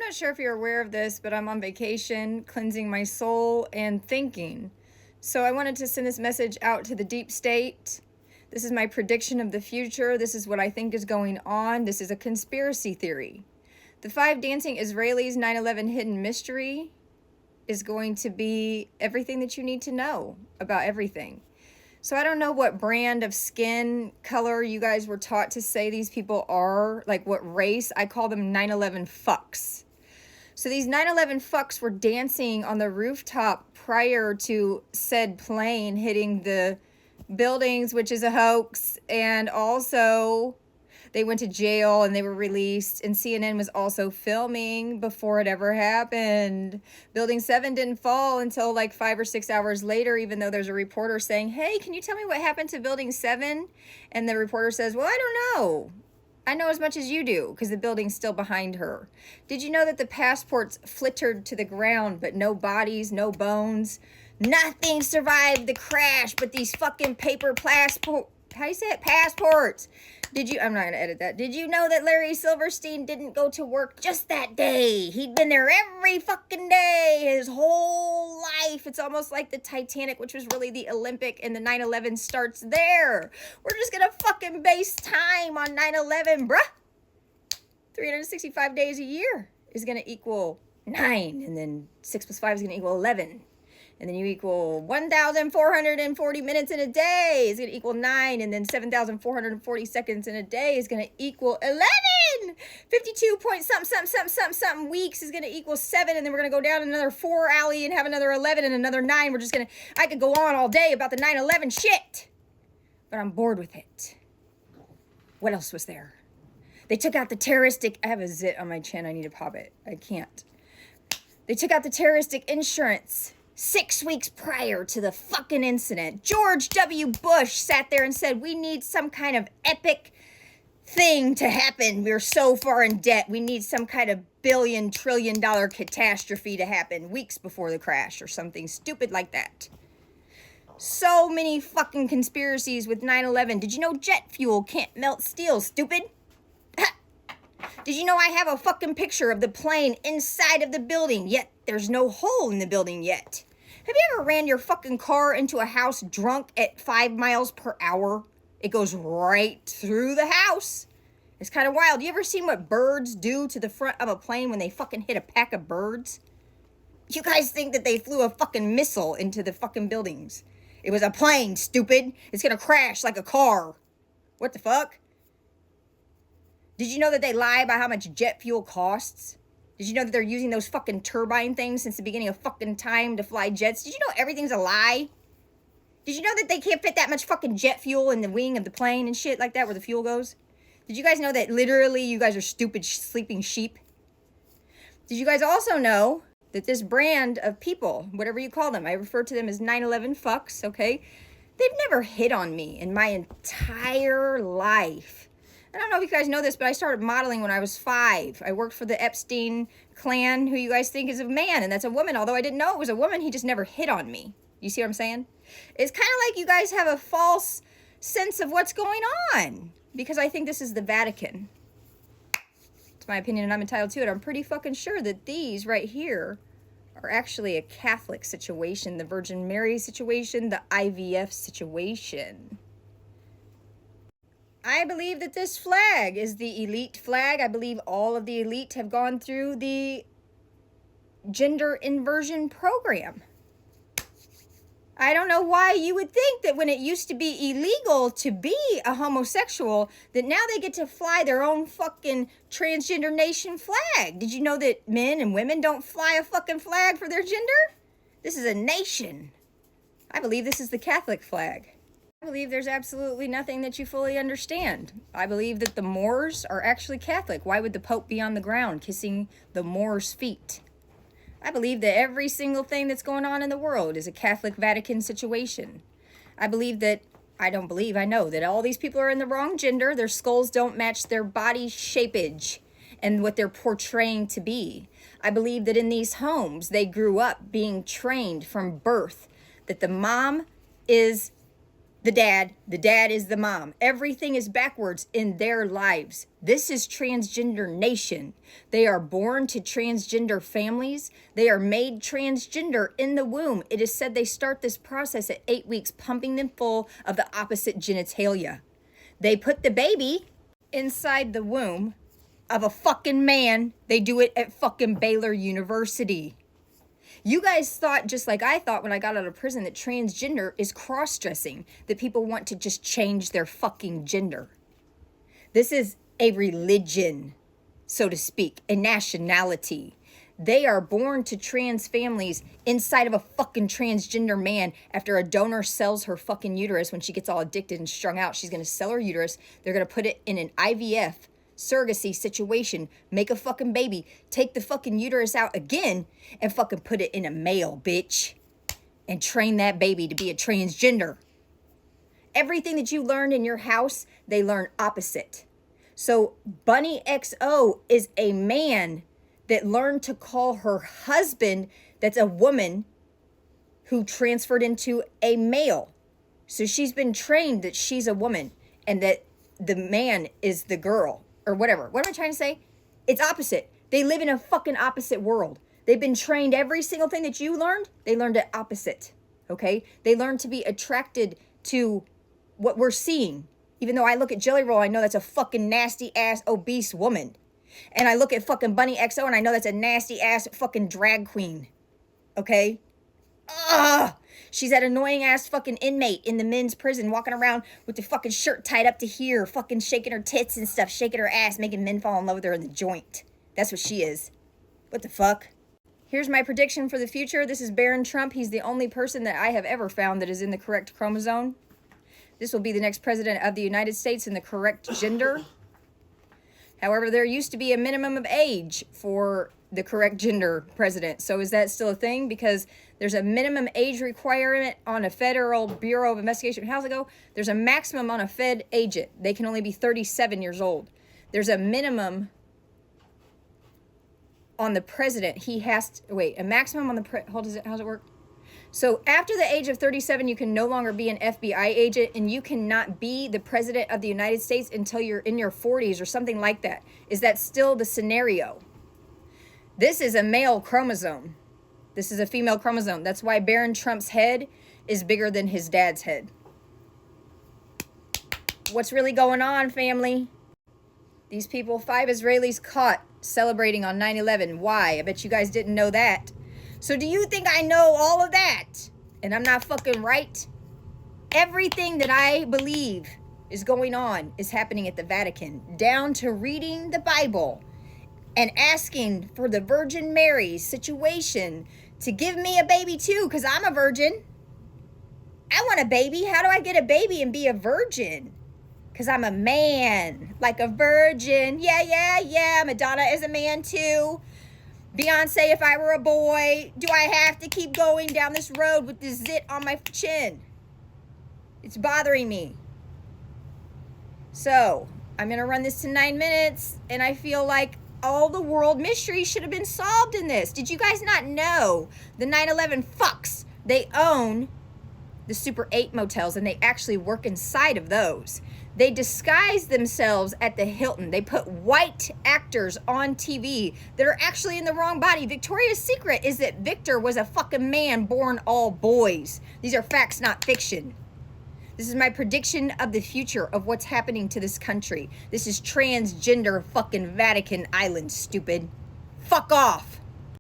not sure if you're aware of this, but I'm on vacation, cleansing my soul and thinking. So I wanted to send this message out to the deep state. This is my prediction of the future. This is what I think is going on. This is a conspiracy theory. The 5 Dancing Israelis 9/11 Hidden Mystery is going to be everything that you need to know about everything. So I don't know what brand of skin color you guys were taught to say these people are, like what race. I call them 9/11 fucks. So these 9/11 fucks were dancing on the rooftop prior to said plane hitting the buildings, which is a hoax. And also they went to jail and they were released, and CNN was also filming before it ever happened. Building 7 didn't fall until like 5 or 6 hours later, even though there's a reporter saying, hey, can you tell me what happened to Building 7? And the reporter says, well, I don't know. I know as much as you do, because the building's still behind her. Did you know that the passports flittered to the ground, but no bodies, no bones? Nothing survived the crash but these fucking paper passport. How do you say it? Passports. I'm not going to edit that. Did you know that Larry Silverstein didn't go to work just that day? He'd been there every fucking day, his whole life. It's almost like the Titanic, which was really the Olympic, and the 9/11 starts there. We're just going to fucking base time on 9/11, bruh. 365 days a year is going to equal 9, and then 6 plus 5 is going to equal 11. And then you equal 1,440 minutes in a day is going to equal 9. And then 7,440 seconds in a day is going to equal 11. 52 point something weeks is going to equal 7. And then we're going to go down another 4 alley and have another 11 and another 9. We're just going to, I could go on all day about the 9/11 shit. But I'm bored with it. What else was there? They took out the terroristic, I have a zit on my chin. I need to pop it. I can't. They took out the terroristic insurance 6 weeks prior to the fucking incident. George W. Bush sat there and said, we need some kind of epic thing to happen. We're so far in debt. We need some kind of $1 trillion catastrophe to happen weeks before the crash or something stupid like that. So many fucking conspiracies with 9/11. Did you know jet fuel can't melt steel, stupid? Did you know I have a fucking picture of the plane inside of the building, yet there's no hole in the building yet? Have you ever ran your fucking car into a house drunk at 5 miles per hour? It goes right through the house. It's kind of wild. You ever seen what birds do to the front of a plane when they fucking hit a pack of birds? You guys think that they flew a fucking missile into the fucking buildings. It was a plane, stupid. It's gonna crash like a car. What the fuck? Did you know that they lie about how much jet fuel costs? Did you know that they're using those fucking turbine things since the beginning of fucking time to fly jets? Did you know everything's a lie? Did you know that they can't fit that much fucking jet fuel in the wing of the plane and shit like that where the fuel goes? Did you guys know that literally you guys are stupid sleeping sheep? Did you guys also know that this brand of people, whatever you call them, I refer to them as 9/11 fucks, okay? They've never hit on me in my entire life. I don't know if you guys know this, but I started modeling when I was 5. I worked for the Epstein clan, who you guys think is a man, and that's a woman. Although I didn't know it was a woman, he just never hit on me. You see what I'm saying? It's kind of like you guys have a false sense of what's going on, because I think this is the Vatican. It's my opinion, and I'm entitled to it. I'm pretty fucking sure that these right here are actually a Catholic situation, the Virgin Mary situation, the IVF situation. I believe that this flag is the elite flag. I believe all of the elite have gone through the gender inversion program. I don't know why you would think that when it used to be illegal to be a homosexual, that now they get to fly their own fucking transgender nation flag. Did you know that men and women don't fly a fucking flag for their gender? This is a nation. I believe this is the Catholic flag. I believe there's absolutely nothing that you fully understand. I believe that the Moors are actually Catholic. Why would the Pope be on the ground kissing the Moors' feet? I believe that every single thing that's going on in the world is a Catholic Vatican situation. I know that all these people are in the wrong gender. Their skulls don't match their body shapeage and what they're portraying to be. I believe that in these homes, they grew up being trained from birth that the mom is the dad is the mom. Everything is backwards in their lives. This is transgender nation. They are born to transgender families. They are made transgender in the womb. It is said they start this process at 8 weeks, pumping them full of the opposite genitalia. They put the baby inside the womb of a fucking man. They do it at fucking Baylor University. You guys thought, just like I thought when I got out of prison, that transgender is cross-dressing, that people want to just change their fucking gender. This is a religion, so to speak, a nationality. They are born to trans families inside of a fucking transgender man. After a donor sells her fucking uterus, when she gets all addicted and strung out, she's going to sell her uterus. They're going to put it in an IVF surrogacy situation, make a fucking baby, take the fucking uterus out again, and fucking put it in a male, bitch. And train that baby to be a transgender. Everything that you learned in your house, they learn opposite. So Bunny XO is a man that learned to call her husband, that's a woman who transferred into a male. So she's been trained that she's a woman and that the man is the girl. Or whatever. What am I trying to say? It's opposite. They live in a fucking opposite world. They've been trained every single thing that you learned. They learned it opposite. Okay? They learned to be attracted to what we're seeing. Even though I look at Jelly Roll, I know that's a fucking nasty ass obese woman. And I look at fucking Bunny XO and I know that's a nasty ass fucking drag queen. Okay? Ugh! She's that annoying ass fucking inmate in the men's prison walking around with the fucking shirt tied up to here, fucking shaking her tits and stuff, shaking her ass, making men fall in love with her in the joint. That's what she is. What the fuck? Here's my prediction for the future. This is Barron Trump. He's the only person that I have ever found that is in the correct chromosome. This will be the next president of the United States in the correct gender. However, there used to be a minimum of age for the correct gender president. So is that still a thing? Because there's a minimum age requirement on a Federal Bureau of Investigation. How's it go? There's a maximum on a Fed agent. They can only be 37 years old. There's a minimum on the president. He has to, wait, a maximum on the, how's it work? So after the age of 37, you can no longer be an FBI agent, and you cannot be the president of the United States until you're in your 40s or something like that. Is that still the scenario? This is a male chromosome. This is a female chromosome. That's why Barron Trump's head is bigger than his dad's head. What's really going on, family? These people, 5 Israelis caught celebrating on 9/11. Why? I bet you guys didn't know that. So do you think I know all of that? And I'm not fucking right? Everything that I believe is going on is happening at the Vatican, down to reading the Bible and asking for the Virgin Mary situation to give me a baby too, because I'm a virgin. I want a baby. How do I get a baby and be a virgin? Because I'm a man, like a virgin. Yeah. Madonna is a man too. Beyonce, if I were a boy, do I have to keep going down this road with this zit on my chin? It's bothering me. So, I'm going to run this to 9 minutes, and I feel like all the world mysteries should have been solved in this. Did you guys not know the 9/11 fucks, they own the Super 8 motels, and they actually work inside of those. They disguise themselves at the Hilton. They put white actors on TV that are actually in the wrong body. Victoria's Secret is that Victor was a fucking man born all boys. These are facts, not fiction. This is my prediction of the future of what's happening to this country. This is transgender fucking Vatican Island, stupid. Fuck off.